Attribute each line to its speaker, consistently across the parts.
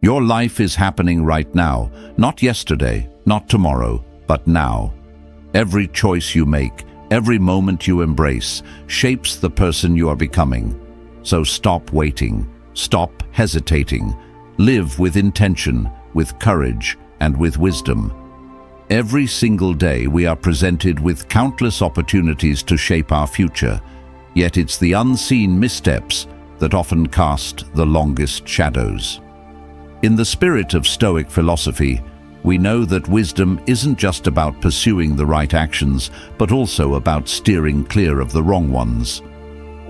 Speaker 1: Your life is happening right now, not yesterday, not tomorrow, but now. Every choice you make, every moment you embrace, shapes the person you are becoming. So stop waiting, stop hesitating. Live with intention, with courage, and with wisdom. Every single day we are presented with countless opportunities to shape our future, yet it's the unseen missteps that often cast the longest shadows. In the spirit of Stoic philosophy, we know that wisdom isn't just about pursuing the right actions, but also about steering clear of the wrong ones.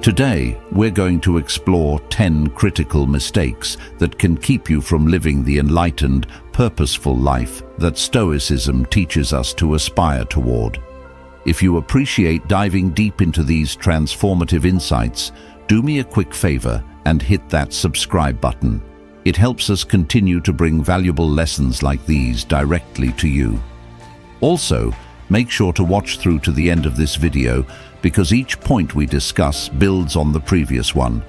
Speaker 1: Today, we're going to explore 10 critical mistakes that can keep you from living the enlightened, purposeful life that Stoicism teaches us to aspire toward. If you appreciate diving deep into these transformative insights, do me a quick favor and hit that subscribe button. It helps us continue to bring valuable lessons like these directly to you. Also, make sure to watch through to the end of this video, because each point we discuss builds on the previous one,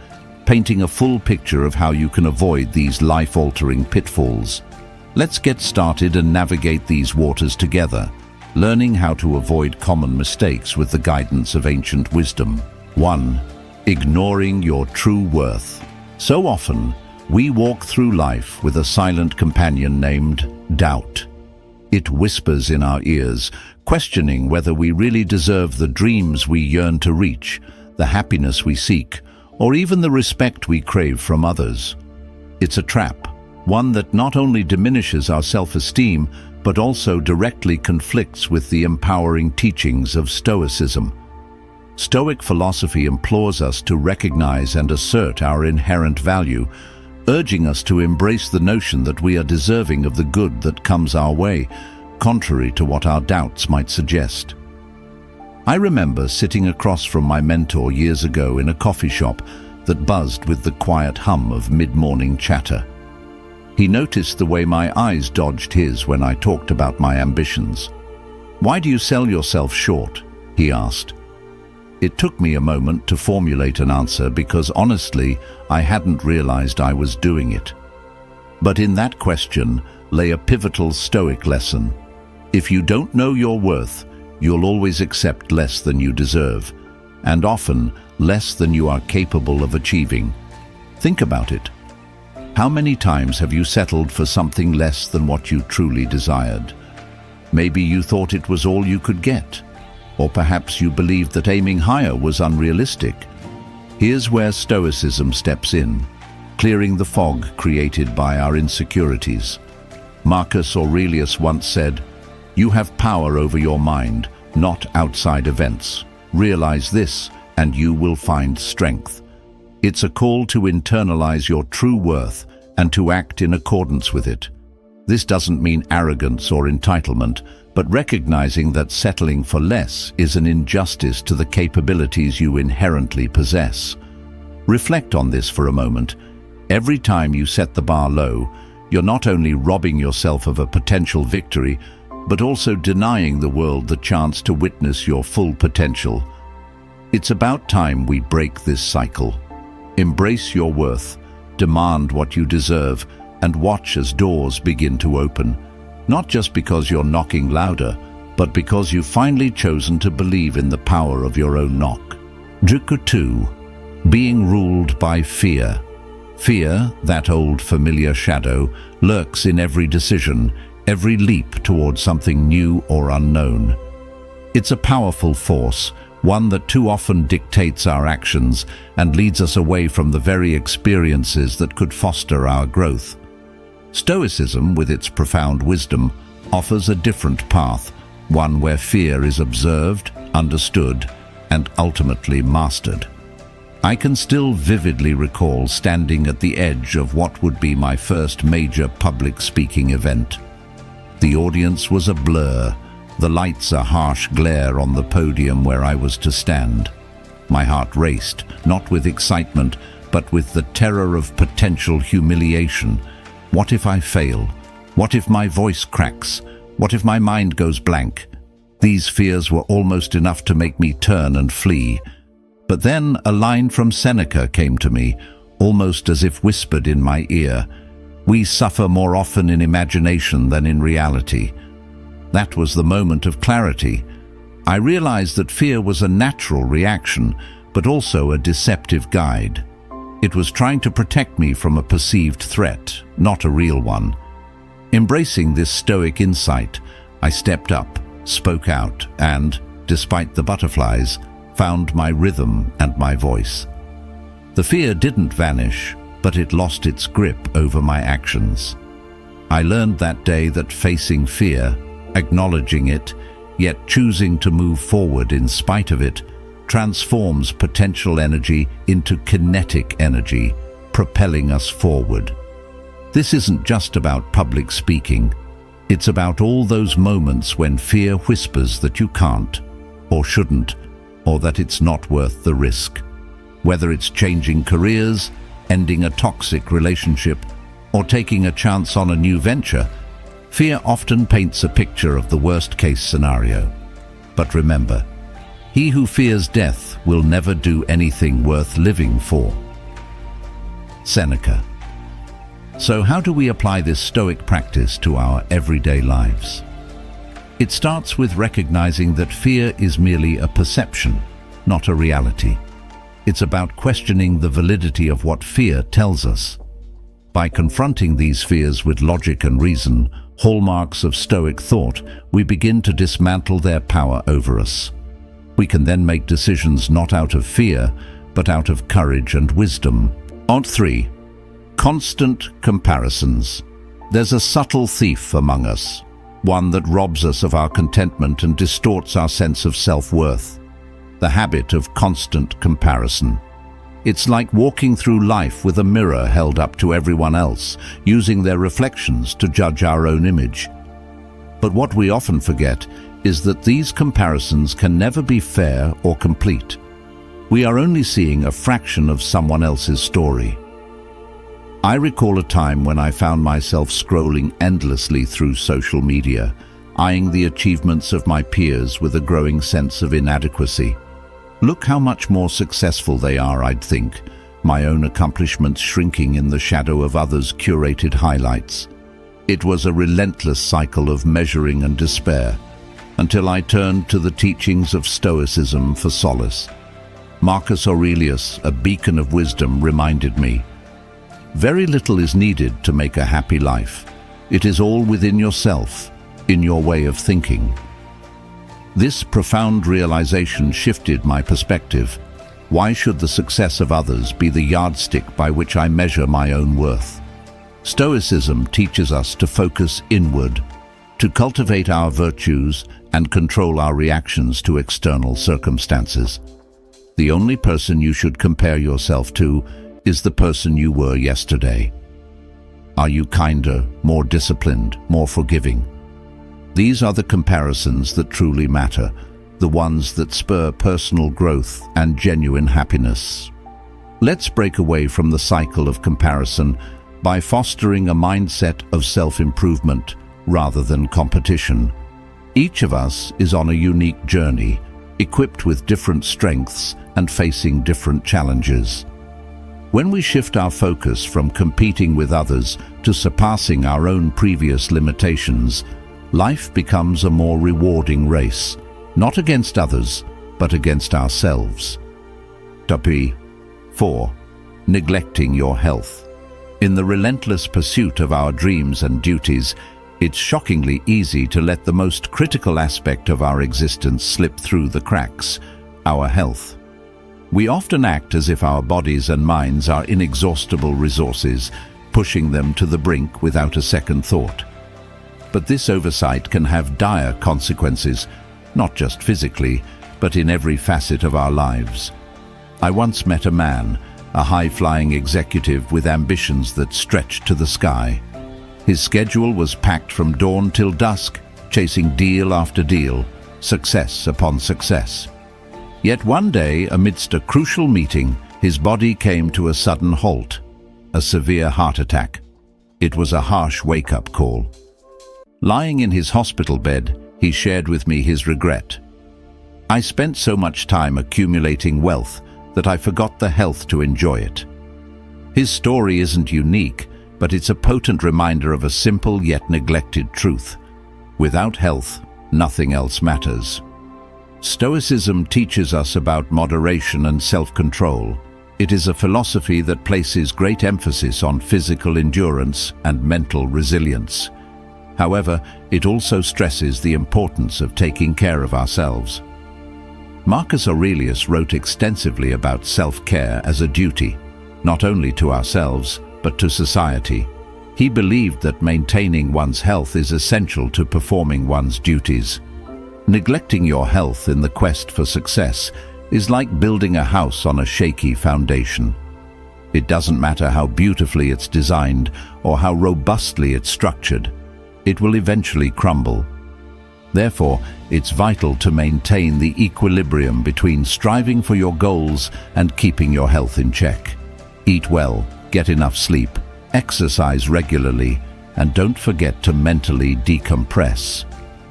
Speaker 1: painting a full picture of how you can avoid these life-altering pitfalls. Let's get started and navigate these waters together, learning how to avoid common mistakes with the guidance of ancient wisdom. 1. Ignoring your true worth. So often, we walk through life with a silent companion named doubt. It whispers in our ears, questioning whether we really deserve the dreams we yearn to reach, the happiness we seek, or even the respect we crave from others. It's a trap, one that not only diminishes our self-esteem, but also directly conflicts with the empowering teachings of Stoicism. Stoic philosophy implores us to recognize and assert our inherent value, urging us to embrace the notion that we are deserving of the good that comes our way, contrary to what our doubts might suggest. I remember sitting across from my mentor years ago in a coffee shop that buzzed with the quiet hum of mid-morning chatter. He noticed the way my eyes dodged his when I talked about my ambitions. "Why do you sell yourself short?" he asked. It took me a moment to formulate an answer because honestly, I hadn't realized I was doing it. But in that question lay a pivotal Stoic lesson. If you don't know your worth, you'll always accept less than you deserve, and often less than you are capable of achieving. Think about it. How many times have you settled for something less than what you truly desired? Maybe you thought it was all you could get. Or perhaps you believed that aiming higher was unrealistic. Here's where Stoicism steps in, clearing the fog created by our insecurities. Marcus Aurelius once said, "You have power over your mind, not outside events. Realize this, and you will find strength." It's a call to internalize your true worth and to act in accordance with it. This doesn't mean arrogance or entitlement, but recognizing that settling for less is an injustice to the capabilities you inherently possess. Reflect on this for a moment. Every time you set the bar low, you're not only robbing yourself of a potential victory, but also denying the world the chance to witness your full potential. It's about time we break this cycle. Embrace your worth, demand what you deserve, and watch as doors begin to open. Not just because you're knocking louder, but because you've finally chosen to believe in the power of your own knock. 2. Being ruled by fear. Fear, that old familiar shadow, lurks in every decision, every leap towards something new or unknown. It's a powerful force, one that too often dictates our actions and leads us away from the very experiences that could foster our growth. Stoicism, with its profound wisdom, offers a different path, one where fear is observed, understood, and ultimately mastered. I can still vividly recall standing at the edge of what would be my first major public speaking event. The audience was a blur, the lights a harsh glare on the podium where I was to stand. My heart raced, not with excitement, but with the terror of potential humiliation. What if I fail? What if my voice cracks? What if my mind goes blank? These fears were almost enough to make me turn and flee. But then a line from Seneca came to me, almost as if whispered in my ear. We suffer more often in imagination than in reality. That was the moment of clarity. I realized that fear was a natural reaction, but also a deceptive guide. It was trying to protect me from a perceived threat, not a real one. Embracing this Stoic insight, I stepped up, spoke out, and, despite the butterflies, found my rhythm and my voice. The fear didn't vanish, but it lost its grip over my actions. I learned that day that facing fear, acknowledging it, yet choosing to move forward in spite of it, transforms potential energy into kinetic energy, propelling us forward. This isn't just about public speaking. It's about all those moments when fear whispers that you can't, or shouldn't, or that it's not worth the risk. Whether it's changing careers, ending a toxic relationship, or taking a chance on a new venture, fear often paints a picture of the worst-case scenario. But remember, he who fears death will never do anything worth living for. Seneca. So how do we apply this Stoic practice to our everyday lives? It starts with recognizing that fear is merely a perception, not a reality. It's about questioning the validity of what fear tells us. By confronting these fears with logic and reason, hallmarks of Stoic thought, we begin to dismantle their power over us. We can then make decisions not out of fear, but out of courage and wisdom. 3. Constant comparisons. There's a subtle thief among us, one that robs us of our contentment and distorts our sense of self-worth. The habit of constant comparison. It's like walking through life with a mirror held up to everyone else, using their reflections to judge our own image. But what we often forget is that these comparisons can never be fair or complete. We are only seeing a fraction of someone else's story. I recall a time when I found myself scrolling endlessly through social media, eyeing the achievements of my peers with a growing sense of inadequacy. Look how much more successful they are, I'd think, my own accomplishments shrinking in the shadow of others' curated highlights. It was a relentless cycle of measuring and despair, until I turned to the teachings of Stoicism for solace. Marcus Aurelius, a beacon of wisdom, reminded me, very little is needed to make a happy life. It is all within yourself, in your way of thinking. This profound realization shifted my perspective. Why should the success of others be the yardstick by which I measure my own worth? Stoicism teaches us to focus inward, to cultivate our virtues and control our reactions to external circumstances. The only person you should compare yourself to is the person you were yesterday. Are you kinder, more disciplined, more forgiving? These are the comparisons that truly matter, the ones that spur personal growth and genuine happiness. Let's break away from the cycle of comparison by fostering a mindset of self-improvement rather than competition. Each of us is on a unique journey, equipped with different strengths and facing different challenges. When we shift our focus from competing with others to surpassing our own previous limitations, life becomes a more rewarding race, not against others, but against ourselves. 4. Neglecting your health. In the relentless pursuit of our dreams and duties, it's shockingly easy to let the most critical aspect of our existence slip through the cracks, our health. We often act as if our bodies and minds are inexhaustible resources, pushing them to the brink without a second thought. But this oversight can have dire consequences, not just physically, but in every facet of our lives. I once met a man, a high-flying executive with ambitions that stretched to the sky. His schedule was packed from dawn till dusk, chasing deal after deal, success upon success. Yet one day, amidst a crucial meeting, his body came to a sudden halt, a severe heart attack. It was a harsh wake-up call. Lying in his hospital bed, he shared with me his regret. I spent so much time accumulating wealth that I forgot the health to enjoy it. His story isn't unique. but it's a potent reminder of a simple yet neglected truth. Without health, nothing else matters. Stoicism teaches us about moderation and self-control. It is a philosophy that places great emphasis on physical endurance and mental resilience. However, it also stresses the importance of taking care of ourselves. Marcus Aurelius wrote extensively about self-care as a duty, not only to ourselves, but to society. He believed that maintaining one's health is essential to performing one's duties. Neglecting your health in the quest for success is like building a house on a shaky foundation. It doesn't matter how beautifully it's designed or how robustly it's structured. It will eventually crumble. Therefore, it's vital to maintain the equilibrium between striving for your goals and keeping your health in check. Eat well, get enough sleep, exercise regularly, and don't forget to mentally decompress.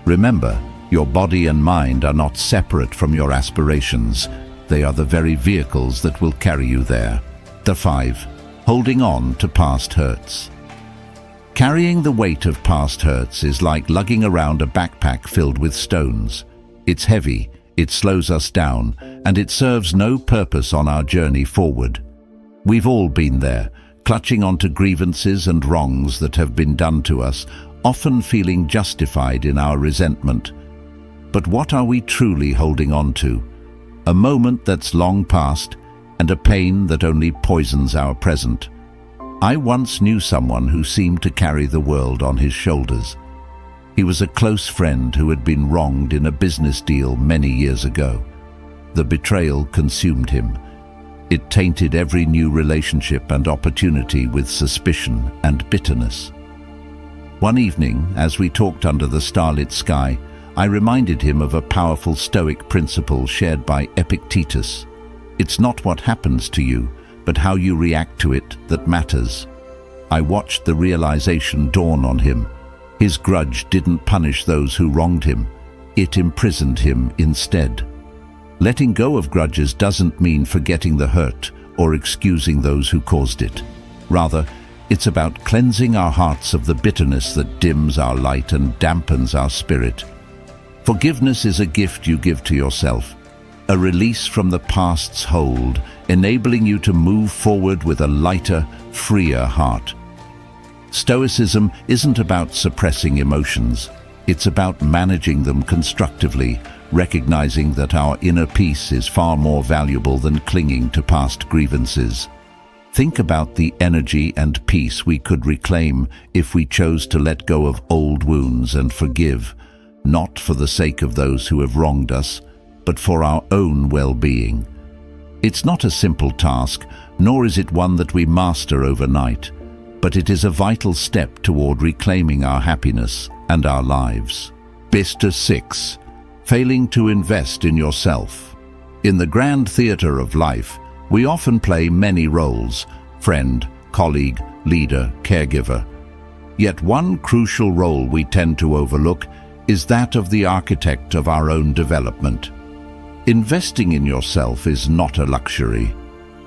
Speaker 1: Remember, your body and mind are not separate from your aspirations. They are the very vehicles that will carry you there. 5. Holding on to past hurts. Carrying the weight of past hurts is like lugging around a backpack filled with stones. It's heavy, it slows us down, and it serves no purpose on our journey forward. We've all been there, clutching onto grievances and wrongs that have been done to us, often feeling justified in our resentment. But what are we truly holding on to? A moment that's long past, and a pain that only poisons our present. I once knew someone who seemed to carry the world on his shoulders. He was a close friend who had been wronged in a business deal many years ago. The betrayal consumed him. It tainted every new relationship and opportunity with suspicion and bitterness. One evening, as we talked under the starlit sky, I reminded him of a powerful Stoic principle shared by Epictetus. It's not what happens to you, but how you react to it that matters. I watched the realization dawn on him. His grudge didn't punish those who wronged him. It imprisoned him instead. Letting go of grudges doesn't mean forgetting the hurt or excusing those who caused it. Rather, it's about cleansing our hearts of the bitterness that dims our light and dampens our spirit. Forgiveness is a gift you give to yourself, a release from the past's hold, enabling you to move forward with a lighter, freer heart. Stoicism isn't about suppressing emotions. It's about managing them constructively, recognizing that our inner peace is far more valuable than clinging to past grievances. Think about the energy and peace we could reclaim if we chose to let go of old wounds and forgive, not for the sake of those who have wronged us, but for our own well-being. It's not a simple task, nor is it one that we master overnight, but it is a vital step toward reclaiming our happiness and our lives. 6. Failing to invest in yourself. In the grand theater of life, we often play many roles: friend, colleague, leader, caregiver. Yet one crucial role we tend to overlook is that of the architect of our own development. Investing in yourself is not a luxury.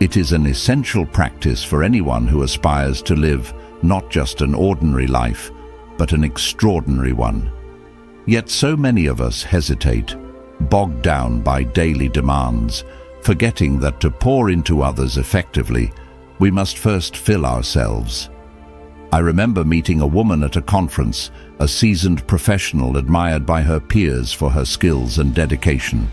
Speaker 1: It is an essential practice for anyone who aspires to live not just an ordinary life, but an extraordinary one. Yet so many of us hesitate, bogged down by daily demands, forgetting that to pour into others effectively, we must first fill ourselves. I remember meeting a woman at a conference, a seasoned professional admired by her peers for her skills and dedication.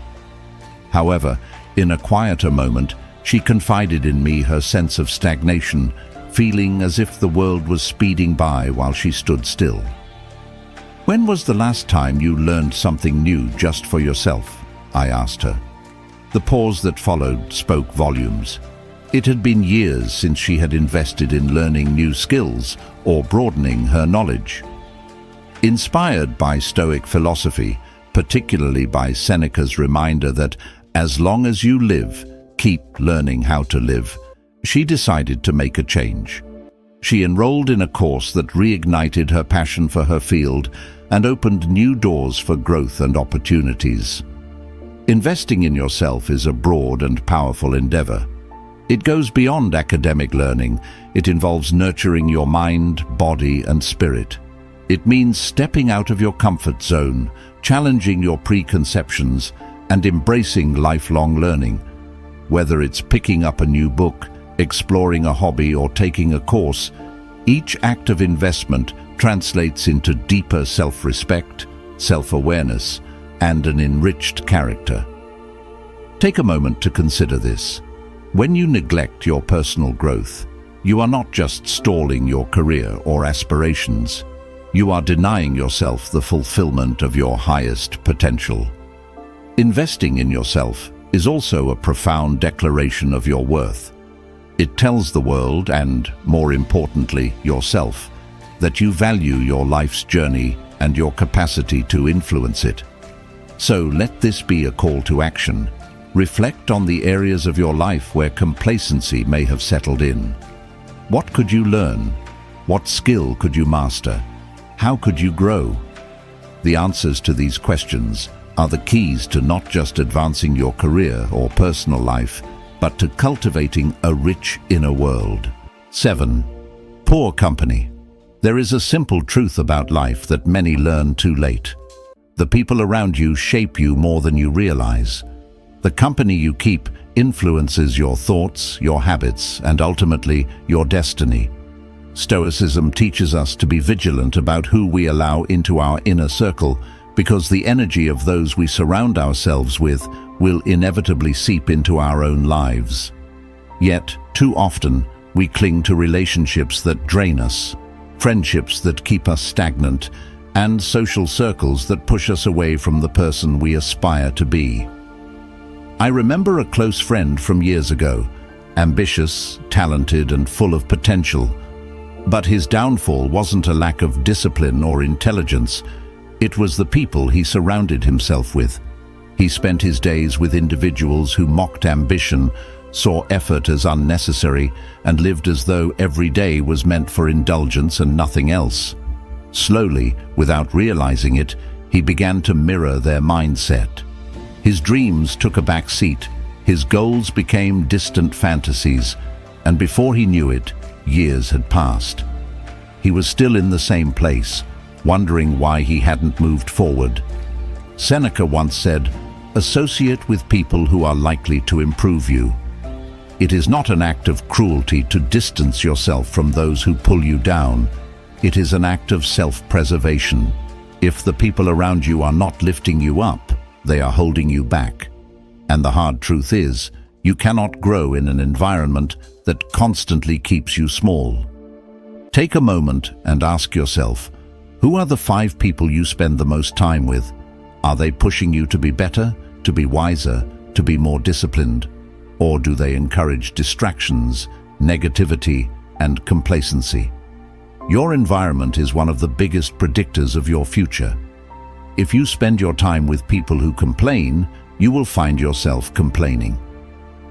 Speaker 1: However, in a quieter moment, she confided in me her sense of stagnation, feeling as if the world was speeding by while she stood still. "When was the last time you learned something new just for yourself?" I asked her. The pause that followed spoke volumes. It had been years since she had invested in learning new skills or broadening her knowledge. Inspired by Stoic philosophy, particularly by Seneca's reminder that as long as you live, keep learning how to live, she decided to make a change. She enrolled in a course that reignited her passion for her field and opened new doors for growth and opportunities. Investing in yourself is a broad and powerful endeavor. It goes beyond academic learning. It involves nurturing your mind, body, and spirit. It means stepping out of your comfort zone, challenging your preconceptions, and embracing lifelong learning. Whether it's picking up a new book, exploring a hobby, or taking a course, each act of investment translates into deeper self-respect, self-awareness, and an enriched character. Take a moment to consider this. When you neglect your personal growth, you are not just stalling your career or aspirations. You are denying yourself the fulfillment of your highest potential. Investing in yourself is also a profound declaration of your worth. It tells the world, and more importantly, yourself, that you value your life's journey and your capacity to influence it. So let this be a call to action. Reflect on the areas of your life where complacency may have settled in. What could you learn? What skill could you master? How could you grow? The answers to these questions are the keys to not just advancing your career or personal life, but to cultivating a rich inner world. 7. Poor company. There is a simple truth about life that many learn too late. The people around you shape you more than you realize. The company you keep influences your thoughts, your habits, and ultimately your destiny. Stoicism teaches us to be vigilant about who we allow into our inner circle, because the energy of those we surround ourselves with will inevitably seep into our own lives. Yet, too often, we cling to relationships that drain us, friendships that keep us stagnant, and social circles that push us away from the person we aspire to be. I remember a close friend from years ago, ambitious, talented, and full of potential. But his downfall wasn't a lack of discipline or intelligence. It was the people he surrounded himself with. He spent his days with individuals who mocked ambition, saw effort as unnecessary, and lived as though every day was meant for indulgence and nothing else. Slowly, without realizing it, he began to mirror their mindset. His dreams took a back seat, his goals became distant fantasies, and before he knew it, years had passed. He was still in the same place, wondering why he hadn't moved forward. Seneca once said, "Associate with people who are likely to improve you." It is not an act of cruelty to distance yourself from those who pull you down. It is an act of self-preservation. If the people around you are not lifting you up, they are holding you back. And the hard truth is, you cannot grow in an environment that constantly keeps you small. Take a moment and ask yourself, who are the 5 people you spend the most time with? Are they pushing you to be better, to be wiser, to be more disciplined? Or do they encourage distractions, negativity, and complacency? Your environment is one of the biggest predictors of your future. If you spend your time with people who complain, you will find yourself complaining.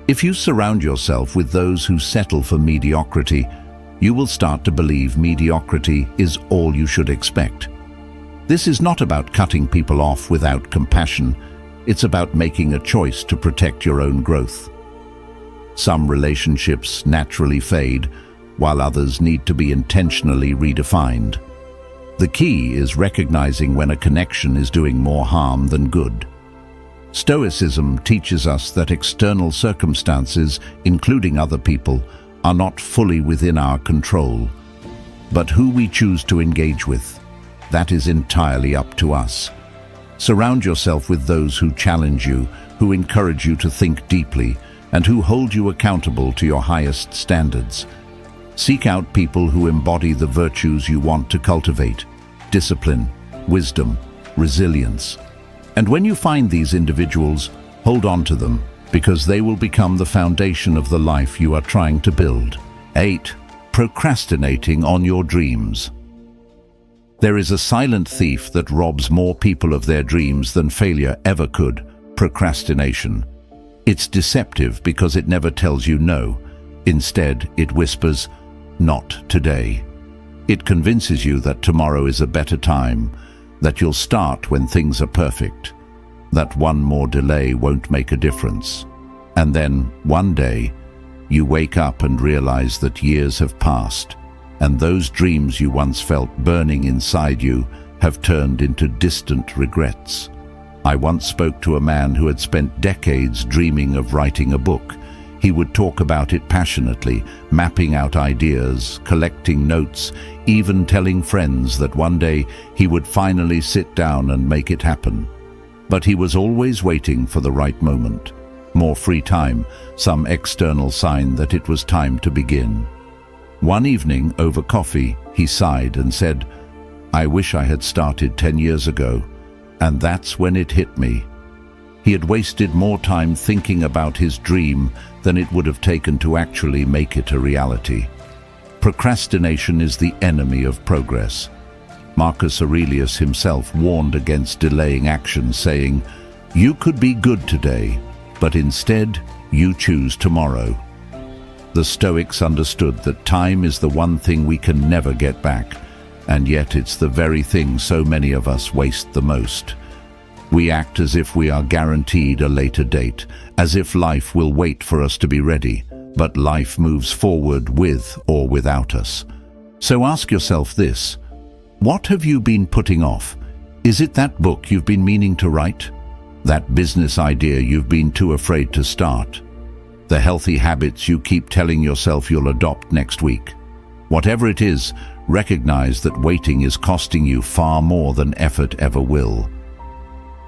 Speaker 1: If you surround yourself with those who settle for mediocrity, you will start to believe mediocrity is all you should expect. This is not about cutting people off without compassion. It's about making a choice to protect your own growth. Some relationships naturally fade, while others need to be intentionally redefined. The key is recognizing when a connection is doing more harm than good. Stoicism teaches us that external circumstances, including other people, are not fully within our control. But who we choose to engage with, that is entirely up to us. Surround yourself with those who challenge you, who encourage you to think deeply, and who hold you accountable to your highest standards. Seek out people who embody the virtues you want to cultivate: discipline, wisdom, resilience. And when you find these individuals, hold on to them, because they will become the foundation of the life you are trying to build. 8. Procrastinating on your dreams. There is a silent thief that robs more people of their dreams than failure ever could: procrastination. It's deceptive because it never tells you no. Instead, it whispers, "Not today." It convinces you that tomorrow is a better time, that you'll start when things are perfect, that one more delay won't make a difference. And then, one day, you wake up and realize that years have passed, and those dreams you once felt burning inside you have turned into distant regrets. I once spoke to a man who had spent decades dreaming of writing a book. He would talk about it passionately, mapping out ideas, collecting notes, even telling friends that one day he would finally sit down and make it happen. But he was always waiting for the right moment. More free time, some external sign that it was time to begin. One evening, over coffee, he sighed and said, "I wish I had started 10 years ago." And that's when it hit me. He had wasted more time thinking about his dream than it would have taken to actually make it a reality. Procrastination is the enemy of progress. Marcus Aurelius himself warned against delaying action, saying, "You could be good today, but instead you choose tomorrow." The Stoics understood that time is the one thing we can never get back, and yet it's the very thing so many of us waste the most. We act as if we are guaranteed a later date, as if life will wait for us to be ready, but life moves forward with or without us. So ask yourself this: what have you been putting off? Is it that book you've been meaning to write? That business idea you've been too afraid to start? The healthy habits you keep telling yourself you'll adopt next week? Whatever it is, recognize that waiting is costing you far more than effort ever will.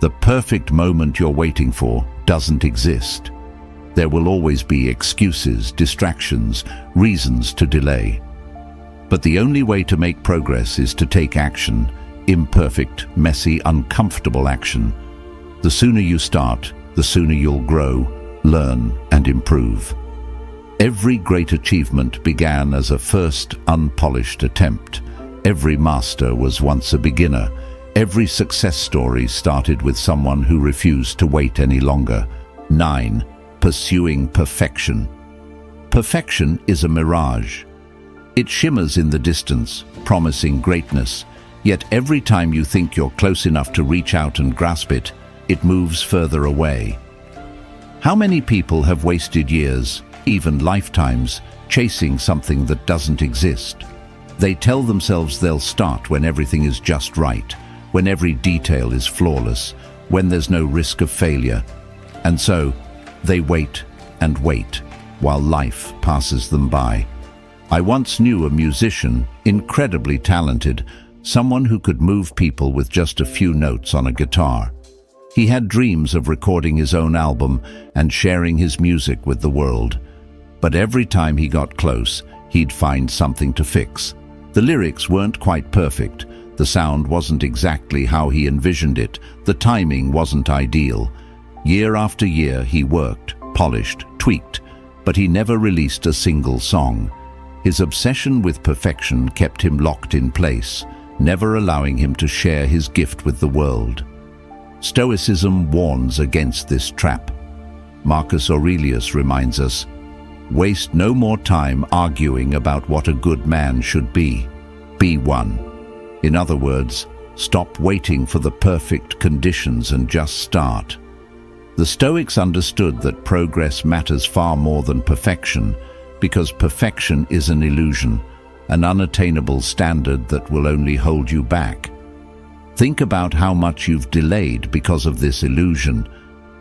Speaker 1: The perfect moment you're waiting for doesn't exist. There will always be excuses, distractions, reasons to delay. But the only way to make progress is to take action, imperfect, messy, uncomfortable action. The sooner you start, the sooner you'll grow, learn, and improve. Every great achievement began as a first unpolished attempt. Every master was once a beginner. Every success story started with someone who refused to wait any longer. 9. Pursuing perfection. Perfection is a mirage. It shimmers in the distance, promising greatness. Yet every time you think you're close enough to reach out and grasp it, it moves further away. How many people have wasted years, even lifetimes, chasing something that doesn't exist? They tell themselves they'll start when everything is just right, when every detail is flawless, when there's no risk of failure. And so, they wait and wait, while life passes them by. I once knew a musician, incredibly talented, someone who could move people with just a few notes on a guitar. He had dreams of recording his own album and sharing his music with the world. But every time he got close, he'd find something to fix. The lyrics weren't quite perfect. The sound wasn't exactly how he envisioned it. The timing wasn't ideal. Year after year, he worked, polished, tweaked, but he never released a single song. His obsession with perfection kept him locked in place, never allowing him to share his gift with the world. Stoicism warns against this trap. Marcus Aurelius reminds us, "Waste no more time arguing about what a good man should be. Be one." In other words, stop waiting for the perfect conditions and just start. The Stoics understood that progress matters far more than perfection, because perfection is an illusion, an unattainable standard that will only hold you back. Think about how much you've delayed because of this illusion.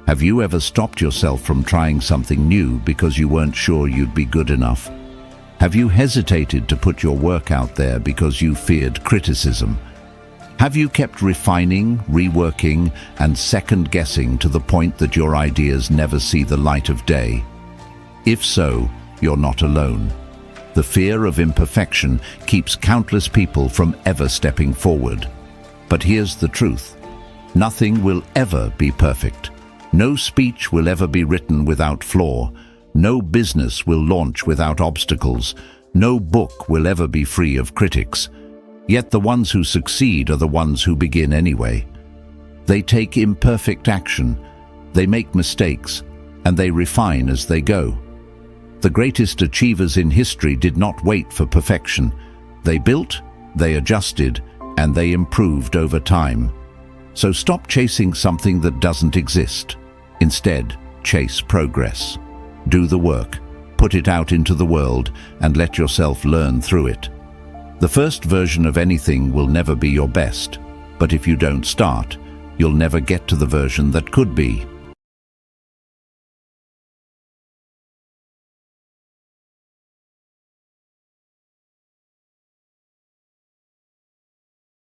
Speaker 1: Have you ever stopped yourself from trying something new because you weren't sure you'd be good enough? Have you hesitated to put your work out there because you feared criticism? Have you kept refining, reworking, and second-guessing to the point that your ideas never see the light of day? If so, you're not alone. The fear of imperfection keeps countless people from ever stepping forward. But here's the truth. Nothing will ever be perfect. No speech will ever be written without flaw. No business will launch without obstacles. No book will ever be free of critics. Yet the ones who succeed are the ones who begin anyway. They take imperfect action, they make mistakes, and they refine as they go. The greatest achievers in history did not wait for perfection. They built, they adjusted, and they improved over time. So stop chasing something that doesn't exist. Instead, chase progress. Do the work, put it out into the world, and let yourself learn through it. The first version of anything will never be your best, but if you don't start, you'll never get to the version that could be.